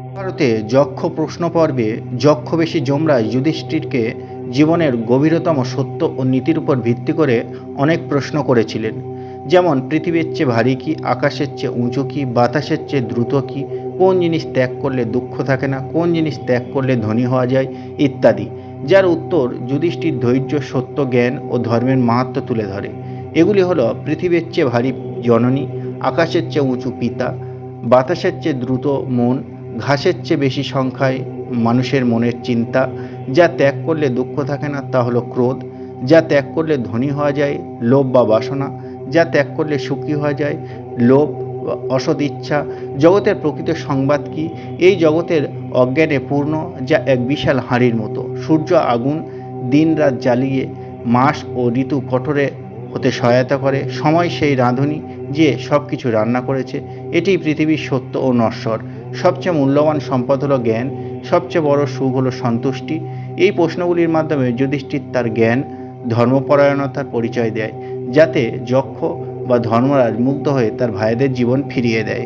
ভারতে যক্ষ প্রশ্ন পর্বে যক্ষবেশী যমরাজ যুধিষ্ঠিরকে জীবনের গভীরতম সত্য ও নীতির উপর ভিত্তি করে অনেক প্রশ্ন করেছিলেন। যেমন পৃথিবীর চেয়ে ভারী কি, আকাশের চেয়ে উঁচু কি, বাতাসের চেয়ে দ্রুত কি, কোন জিনিস ত্যাগ করলে দুঃখ থাকে না, কোন জিনিস ত্যাগ করলে ধনী হওয়া যায়, ইত্যাদি। যার উত্তর যুধিষ্ঠির ধৈর্য, সত্য, জ্ঞান ও ধর্মের মাহাত্ম্য তুলে ধরে। এগুলি হলো পৃথিবীর চেয়ে ভারী জননী, আকাশের চেয়ে উঁচু পিতা, বাতাসের চেয়ে দ্রুত মন, ঘাসের চেয়ে বেশি সংখ্যায় মানুষের মনের চিন্তা। যা ত্যাগ করলে দুঃখ থাকে না তা হলো ক্রোধ, যা ত্যাগ করলে ধনী হওয়া যায় লোভ বা বাসনা, যা ত্যাগ করলে সুখী হওয়া যায় লোভ, অসৎ ইচ্ছা। জগতের প্রকৃত সংবাদ কি? এই জগতের অজ্ঞানে পূর্ণ, যা এক বিশাল হাঁড়ির মতো। সূর্য আগুন দিন রাত জ্বালিয়ে মাস ও ঋতু কঠোরে হতে সহায়তা করে। সময় সেই রাঁধুনি যে সব কিছু রান্না করেছে। এটিই পৃথিবীর সত্য ও নশ্বর। সবচেয়ে মূল্যবান সম্পদ হলো জ্ঞান, সবচেয়ে বড় সুখ হলো সন্তুষ্টি। এই প্রশ্নগুলির মাধ্যমে যুধিষ্ঠির তার জ্ঞান, ধর্মপরায়ণতার পরিচয় দেয়, যাতে যক্ষ বা ধর্মরাজ মুগ্ধ হয়ে তার ভাইদের জীবন ফিরিয়ে দেয়।